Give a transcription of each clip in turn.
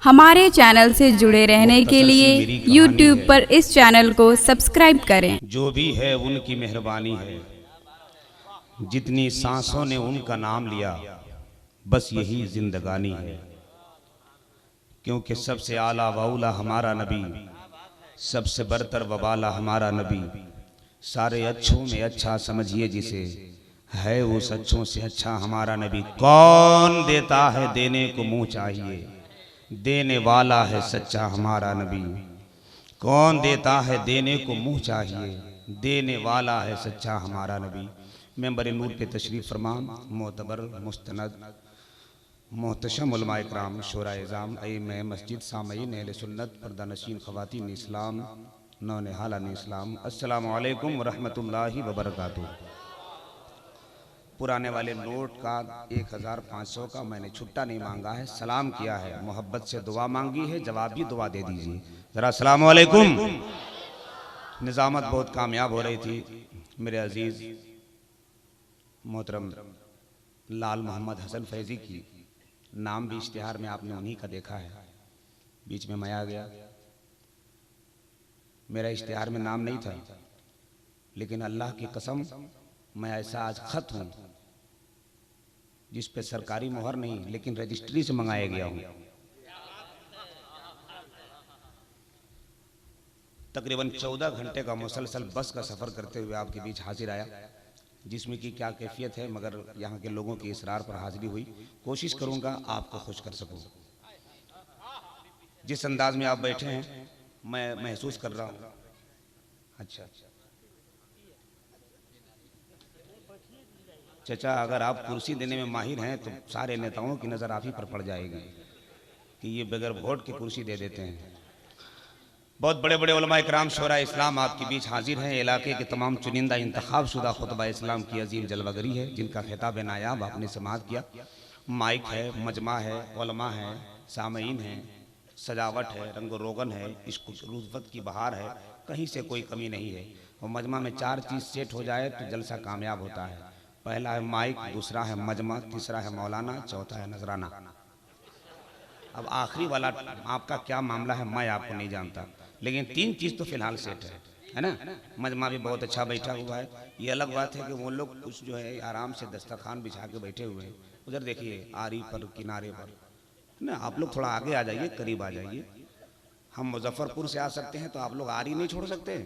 हमारे चैनल से जुड़े रहने के लिए YouTube पर इस चैनल को सब्सक्राइब करें। जो भी है उनकी मेहरबानी है, जितनी सांसों ने उनका नाम लिया बस यही जिंदगानी है। क्योंकि सबसे आला वौला हमारा नबी, सबसे बरतर वबाला हमारा नबी, सारे अच्छों में अच्छा समझिए जिसे, है उस अच्छों से अच्छा हमारा नबी। कौन देता है देने को मुंह चाहिए, देने वाला है सच्चा हमारा नबी। कौन देता है देने को मुंह चाहिए, देने वाला है सच्चा हमारा नबी। मेंबर नूर पे तशरीफ़ फरमान मोतबर मुस्तनद मोहतशम उलमा इकराम शोरा इज़ाम अइम्मा मस्जिद सामईन अहले सुन्नत पर्दानशीन ख़वातीन इस्लाम नौनिहालान इस्लाम, अस्सलामु अलैकुम व रहमतुल्लाहि व बरकातुहू। पुराने वाले नोट का 1500 का मैंने छुट्टा नहीं मांगा है, सलाम किया है, मोहब्बत से दुआ मांगी है, जवाब भी दुआ दे दीजिए ज़रा। अस्सलामु अलैकुम। निज़ामत बहुत कामयाब हो रही थी। मेरे अजीज़ मोहतरम लाल मोहम्मद हसन फैज़ी की नाम भी इश्तिहार में आपने उन्हीं का देखा है। बीच में मैं आ गया, मेरा इश्तिहार में नाम नहीं था, लेकिन अल्लाह की कसम मैं ऐसा आज खत हूं जिस पे सरकारी मोहर नहीं लेकिन रजिस्ट्री से मंगाया गया हूं। तकरीबन 14 घंटे का मुसलसल बस का सफर करते हुए आपके बीच हाजिर आया, जिसमें कि क्या कैफियत है, मगर यहाँ के लोगों की इसरार पर हाजिरी हुई। कोशिश करूंगा आपको खुश कर सकूं। जिस अंदाज में आप बैठे हैं मैं महसूस कर रहा हूं। अच्छा चचा, अगर आप कुर्सी देने में माहिर हैं तो सारे नेताओं की नज़र आप ही पर पड़ जाएगी कि ये बगैर वोट की कुर्सी दे देते हैं। बहुत बड़े बड़े उलमा इकराम शोरा इस्लाम आपके बीच हाजिर हैं। इलाके के तमाम चुनिंदा इंतखाब शुदा खुतबा इस्लाम की अजीम जलवागरी है, जिनका खिताब नायाब आपने समाअत किया। माइक है, मजमा है, उलमा है, सामईन है, सजावट है, रंग रोगन है, इश्क रुज़वत की बहार है, कहीं से कोई कमी नहीं है। और मजमा में 4 चीज़ सेट हो जाए तो जलसा कामयाब होता है। पहला है माइक, दूसरा है मजमा, तीसरा है मौलाना, चौथा है नजराना। अब आखिरी वाला आपका क्या मामला है मैं आपको नहीं जानता, लेकिन 3 चीज़ तो फिलहाल सेट है ना। मजमा भी बहुत अच्छा बैठा हुआ है। ये अलग बात है कि वो लोग कुछ जो है आराम से दस्तरखान बिछा के बैठे हुए हैं। उधर देखिए आरी पर, किनारे पर ना। आप लोग थोड़ा आगे आ जाइए, करीब आ जाइए। हम मुजफ्फरपुर से आ सकते हैं तो आप लोग आरी नहीं छोड़ सकते।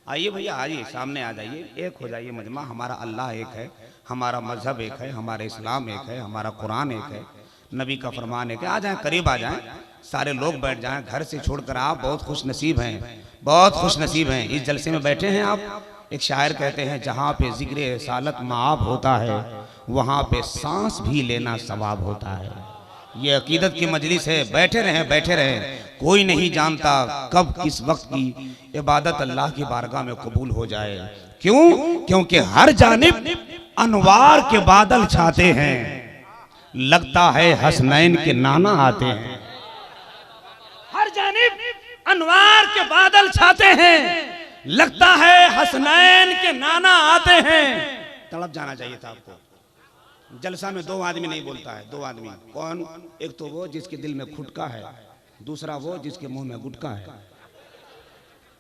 आइए भैया, आइए, सामने आ जाइए, एक हो जाइए। मजमा हमारा अल्लाह एक है, हमारा मजहब एक है, हमारा इस्लाम एक है, हमारा कुरान एक है, नबी का फरमान एक है। आ जाएं, करीब आ जाएं, सारे लोग बैठ जाएं। घर से छोड़कर आप बहुत खुश नसीब हैं, बहुत खुश नसीब हैं। इस जलसे में बैठे हैं आप। एक शायर कहते हैं, जहाँ पे जिक्र सालत माब होता है वहाँ पे सांस भी लेना सवाब होता है। ये अकीदत की मजलिस है। बैठे रहें, बैठे रहें। कोई नहीं जानता कब किस वक्त की इबादत अल्लाह की बारगाह में कबूल हो जाए। क्यों? क्योंकि हर जानिब अनवार के बादल छाते हैं, लगता है हसनैन के नाना आते हैं। हर जानिब अनवार के बादल छाते हैं, लगता है हसनैन के नाना आते हैं। तड़प जाना चाहिए था आपको। जलसा में 2 आदमी नहीं बोलता है, 2 आदमी। कौन? एक तो वो जिसके दिल में खुटका है, दूसरा वो जिसके मुंह में गुटका है।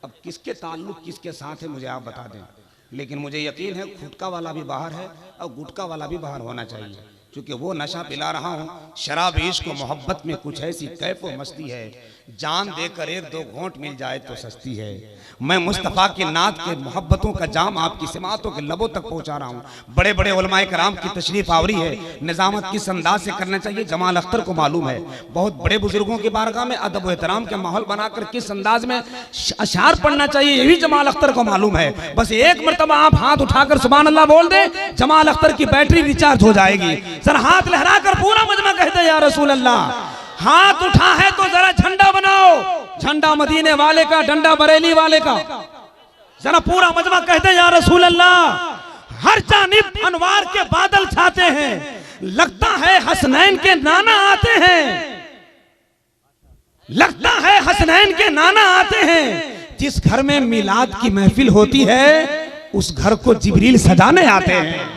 अब किसके ताल्लुक किसके साथ है मुझे आप बता दें, लेकिन मुझे यकीन है खुटका वाला भी बाहर है और गुटका वाला भी बाहर होना चाहिए, क्योंकि वो नशा पिला रहा हूँ। शराब इश्क को मोहब्बत में कुछ ऐसी कैफ व मस्ती है, जान देकर 1-2 घोंट मिल जाए तो सस्ती है। मैं मुस्तफ़ा की नात के मोहब्बतों का जाम आपकी सिमातों के लबों तक पहुँचा रहा हूँ। बड़े बड़े उलमाए कराम की तशरीफ आवरी है। निज़ामत किस अंदाज से करना चाहिए जमाल अख्तर को मालूम है। बहुत बड़े बुजुर्गों की बारगाह में अदब व एहतराम के माहौल बनाकर किस अंदाज में अशार पढ़ना चाहिए ये भी जमाल अख्तर को मालूम है। बस एक मरतबा आप हाथ उठाकर सुभान अल्लाह बोल दे, जमाल अख्तर की बैटरी रिचार्ज हो जाएगी। जरा हाथ लहराकर पूरा मजमा कहते या रसूल अल्लाह। हाथ उठा है तो जरा झंडा बनाओ, झंडा मदीने वाले का, डंडा बरेली वाले का। जरा पूरा मजमा कहते या रसूल अल्लाह। हर जानिब अनवार के बादल छाते हैं, लगता है हसनैन के नाना आते हैं, लगता है हसनैन के नाना आते हैं। जिस घर में मिलाद की महफिल होती है उस घर को जिब्रील सजाने आते हैं।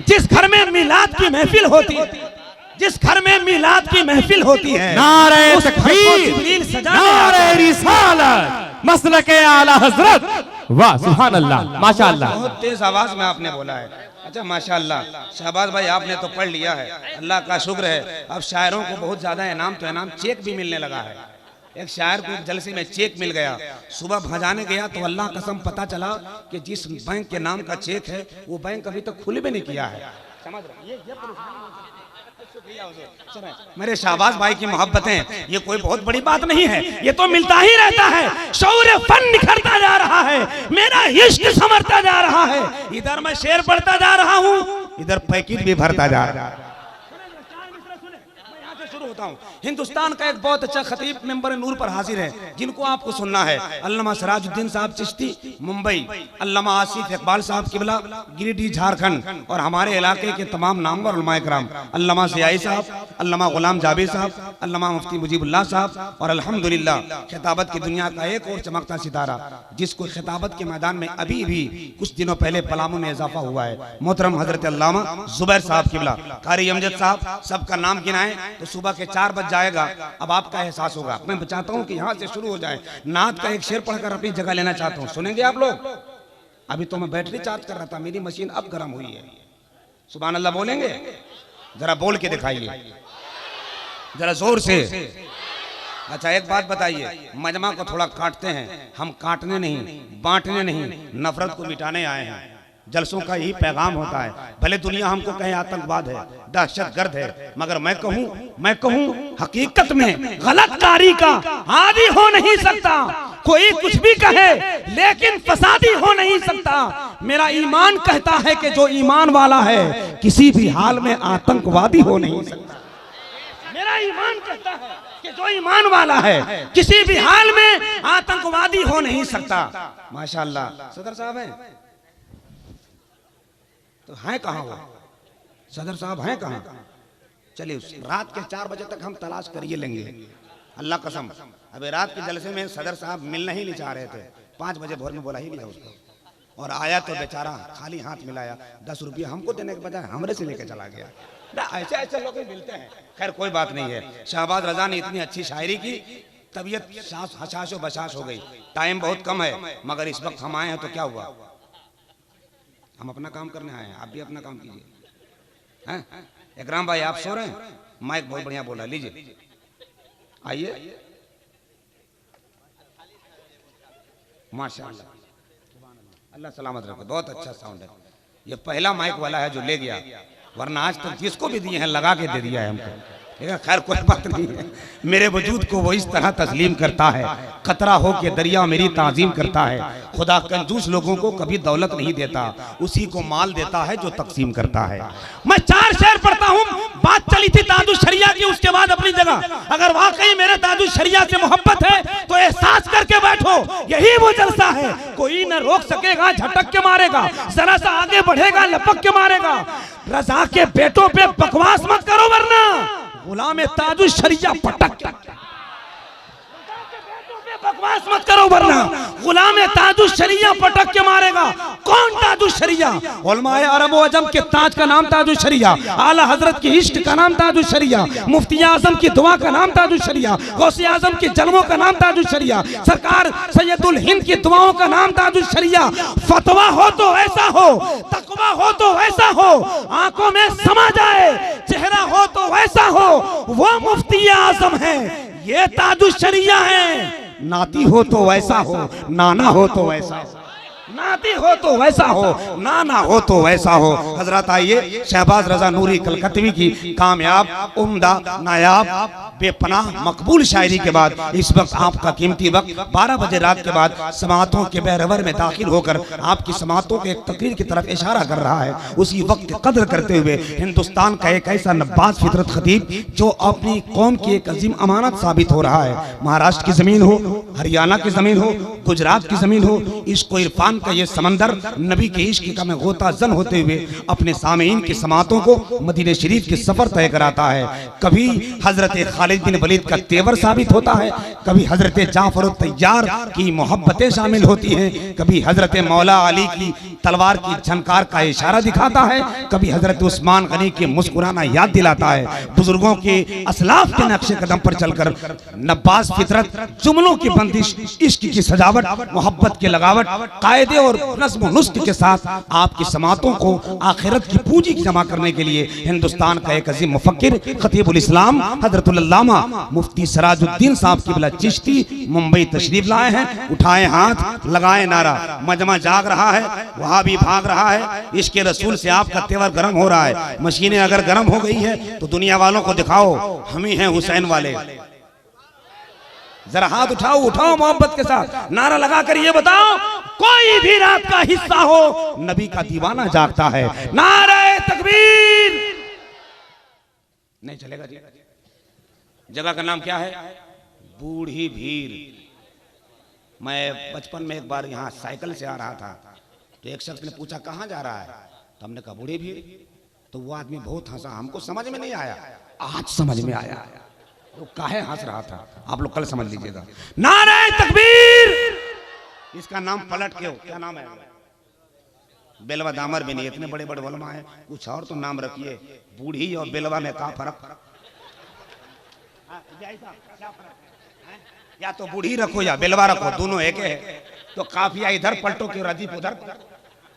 जिस घर में मिलाद की महफिल होती है जिस घर में मिलाद की महफिल होती है, नारे उस घर को तकबीर, जिब्रील सजाने आता नारे है। रिसालत, मसलके आला हजरत। वाह सुभान अल्लाह, माशाअल्लाह। बहुत तेज आवाज में आपने बोला है। अच्छा माशाअल्लाह, शहबाज भाई आपने तो पढ़ लिया है, अल्लाह का शुक्र है। अब शायरों को बहुत ज्यादा इनाम तो इनाम चेक भी मिलने लगा है। एक शायर को एक जलसे में चेक मिल गया, सुबह भजाने गया तो अल्लाह कसम पता चला कि जिस बैंक के नाम का चेक है वो बैंक अभी तक खुले भी नहीं किया है। समझ रहे? मेरे शहबाज भाई की मोहब्बतें ये कोई बहुत बड़ी बात नहीं है, ये तो मिलता ही रहता है। शौर्य फन निखरता जा रहा है, मेरा इश्क संवरता जा रहा है। इधर मैं शेर पढ़ता जा रहा हूँ, इधर पैकेट भी भरता जा रहा है। शुरू होता हूँ। हिंदुस्तान का एक बहुत अच्छा खतीब मेंबर नूर पर हाजिर है, जिनको आपको सुनना है। अल्लामा सिराजुद्दीन साहब चिश्ती मुंबई, अल्लामा आसिफ इकबाल साहब किबला गिरिडीह झारखंड, और हमारे इलाके के तमाम नामवर उलमाए किराम, अल्लामा सियाई साहब, अल्लामा गुलाम जाबिर साहब, अल्लामा मुफ्ती मुजीबुल्लाह साहब, और अल्हम्दुलिल्लाह खिताबत की दुनिया का एक और चमकता सितारा, जिसको खिताबत के मैदान में अभी भी कुछ दिनों पहले पलामू में इजाफा हुआ है, मोहतरम हजरत अल्लामा जुबैर साहब किबला, कारी अमजद साहब, सबका नाम गिनाएं तो सुबह के 4 बज जाएगा। अब आपका एहसास होगा। मैं चाहता हूं कि यहां से शुरू हो जाए। नात का एक शेर पढ़कर अपनी जगह लेना चाहता हूं, सुनेंगे आप लोग? अभी तो मैं बैटरी चार्ज कर रहा था, मेरी मशीन अब गर्म हुई है। सुभान अल्लाह बोलेंगे? जरा बोल के दिखाइए, जरा जोर से। अच्छा एक बात बताइए, मजमा को थोड़ा काटते हैं हम, काटने नहीं, बांटने नहीं, नफरत को मिटाने आए हैं। जलसों का यही पैगाम होता है। भले दुनिया हमको कहे आतंकवाद है, दहशतगर्द है, मगर मैं कहूं हकीकत में गलतकारी का आदी हो नहीं सकता। कोई कुछ भी कहे लेकिन फसादी हो नहीं सकता। मेरा ईमान कहता है कि जो ईमान वाला है किसी भी हाल में आतंकवादी हो नहीं सकता। मेरा ईमान कहता है कि जो ईमान वाला है किसी भी हाल में आतंकवादी हो नहीं सकता। माशाअल्लाह। सदर साहब हैं तो हैं कहाँ वो? सदर साहब हैं कहाँ? चलिए रात के 4 बजे तक हम तलाश करिए लेंगे, अल्लाह कसम। अबे रात के जलसे में सदर साहब मिलना ही नहीं चाह रहे थे, 5 बजे भोर में बोला ही लिया उसको, और आया तो बेचारा खाली हाथ मिलाया। 10 रुपये हमको देने के बजाय हमरे से लेके चला गया। ऐसे ऐसे लोग मिलते हैं। खैर कोई बात नहीं है। शहबाज रजा ने इतनी अच्छी शायरी की, तबीयत हशाशो बशाश हो गई। टाइम बहुत कम है, मगर इस वक्त हम आए हैं तो क्या हुआ, हम अपना काम करने आए हैं, आप भी अपना काम कीजिए। हैं इकराम भाई आप सो रहे हैं? माइक बहुत बढ़िया बोला, लीजिए आइए। माशाअल्लाह, अल्लाह सलामत रखे, बहुत अच्छा साउंड है। ये पहला माइक वाला है जो ले गया, वरना आज तक जिसको भी दिए हैं लगा के दे दिया है हमको। खैर कोई बात नहीं है। मेरे वजूद को वो इस तरह तस्लीम करता है, कतरा हो के दरिया मेरी ताजीम करता है। खुदा कंजूस लोगों को कभी दौलत नहीं देता, उसी को माल देता है जो तकसीम करता है। मैं 4 शेर पढ़ता हूँ। बात चली थी ताजुश शरिया की, उसके बाद अपनी जगह। अगर वाकई मेरे ताजुश शरिया से मोहब्बत है तो एहसास करके बैठो, यही वो जलसा है। कोई न रोक सकेगा, झटक के मारेगा, जरा सा आगे बढ़ेगा लपक के मारेगा। रजा के बेटों पे बकवास मत करो वरना गुलाम ताजुश शरिया पटक। बकवास मत करो वरना गुलाम ताजुश शरिया पटक के मारेगा। कौन ताजुश शरिया? उलमाए अरब व अजम के ताज का नाम ताजुश शरिया, आला हजरत की इश्क का नाम ताजुश शरिया, मुफ्ती आजम की दुआ का नाम ताजुश शरिया, गौसे आजम के जन्मों का नाम ताजुश शरिया, सरकार सैयदुल हिंद की दुआओं का नाम ताजुश शरिया। फतवा हो तो ऐसा हो, तकवा हो तो ऐसा हो, आंखों में समा जाए, चेहरा हो तो वैसा हो, वो मुफ्ती आजम है, ये ताजुश शरिया है। नाती हो तो वैसा हो, नाना हो तो वैसा हो, नाती हो तो वैसा हो, नाना हो तो वैसा हो। हजरत आइए शहबाज रजा नूरी कलकत्वी की कामयाब, उम्दा, नायाब, बेपनाह मकबूल शायरी के बाद इस वक्त आपका कीमती वक्त 12 बजे रात के बाद समातों के बहरवर में दाखिल होकर आपकी समातों के एक तकरीर की तरफ इशारा कर रहा है। उसी वक्त की कदर करते हुए हिंदुस्तान का एक ऐसा नब्बाज फितरत खतीब जो अपनी कौम की एक अजीम अमानत साबित हो रहा है। महाराष्ट्र की जमीन हो, हरियाणा की जमीन हो, गुजरात की जमीन हो, इसको इरफान इरफान का ये समंदर नबी के इश्क का में गोता जन होते हुए अपने सामीन की समातों को मदीने शरीफ के सफर तय कराता है। कभी हजरत खालिद बिन वलीद का तेवर साबित होता है, कभी हजरत जाफर तैयार की मोहब्बतें शामिल होती हैं, कभी हजरत मौला अली की तलवार की झनकार का इशारा दिखाता है, कभी हजरत उस्मान गनी के मुस्कुराना याद दिलाता है। बुजुर्गों के असलाफ के नक्शे कदम पर चलकर नब्बास फितरत, जुमलों की बंदिश, इश्क की सजावट, मोहब्बत की लगावट, कायदे और नज़्म नुस्ख के साथ आपकी समातों को आखिरत की पूंजी जमा करने के लिए हिंदुस्तान का एक अजीम मुफक्किर खतीबुल इस्लाम हजरतुल अल्लामा मुफ्ती सराजुद्दीन साहब क़िबला चिश्ती मुंबई तशरीफ लाए हैं। उठाए हाथ, लगाए नारा, मजमा जाग रहा है, वहां भी भाग रहा है। इश्क रसूल से आपका तेवर गर्म हो रहा है। मशीनें अगर गर्म हो गई है तो दुनिया वालों को दिखाओ हम ही हैं हुसैन वाले। जरा हाथ उठाओ, उठाओ मोहब्बत के साथ, नारा लगा कर ये बताओ, कोई भी रात का हिस्सा हो नबी का दीवाना जागता है। नारे तकबीर। नहीं चलेगा जी। जगह का नाम क्या है? बूढ़ी भीड़। मैं बचपन में एक बार यहाँ साइकिल से आ रहा था तो एक शख्स ने पूछा कहाँ जा रहा है, तो हमने कहा बूढ़ी भीड़। तो वो आदमी बहुत हंसा, हमको समझ में नहीं आया, आज समझ में आया वो काहे हंस रहा था। आप लोग कल समझ लीजिएगा। नारे तकबीर। इसका नाम पलट के हो, क्या नाम है? बेलवा दामर भी नहीं, इतने बड़े बड़े उलमा हैं, कुछ और तो नाम रखिए। बूढ़ी और बेलवा में क्या फर्क? या तो बूढ़ी रखो या बेलवा रखो, दोनों एक है। तो काफिया इधर पलटो क्यों रदीफ उधर।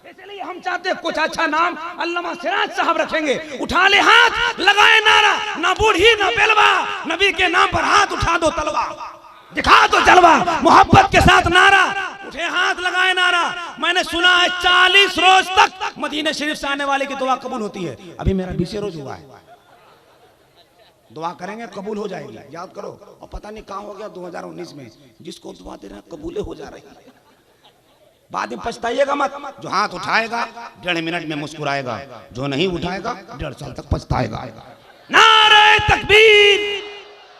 इसलिए हम चाहते हैं कुछ अच्छा नाम अल्लामा सिराज साहब रखेंगे। उठा ले हाथ, लगाए नारा, ना बूढ़ी ना बेलवा, नबी के नाम पर हाथ उठा दो तलवा, दिखा दो जलवा, मोहब्बत के साथ नारा, उठे हाथ, लगाए नारा। मैंने सुना है 40 रोज तक मदीने शरीफ से आने वाले की दुआ कबूल होती है। अभी मेरा 20 रोज हुआ है, दुआ करेंगे कबूल हो जाएगी, याद करो। और पता नहीं कहाँ हो गया 2019 में, जिसको दुआ दे रहे हैं कबूले हो जा रही है। बाद में पछताइएगा मत। जो हाथ उठाएगा 1.5 मिनट में मुस्कुराएगा, जो नहीं उठाएगा 1.5 साल तक पछताएगा। नारे तकबीर,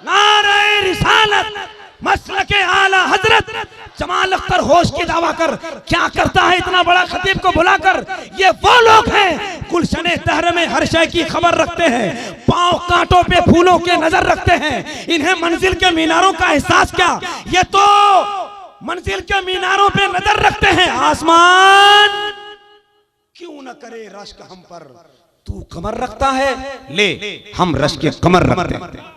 नारे रिसालत, मसलके आला हजरत। जमाल अख्तर होश की दावा कर क्या करता है इतना बड़ा खतीब को बुलाकर। ये वो लोग हैं गुलशने दहर में हर शय की खबर रखते हैं, पांव कांटों पे फूलों के नजर रखते हैं। इन्हें मंजिल के मीनारों का एहसास क्या, ये तो मंजिल के मीनारों पे नजर रखते हैं। आसमान क्यों न करे रश्क हम पर, तू कमर रखता है, ले हम रश्क कमर रखते हैं।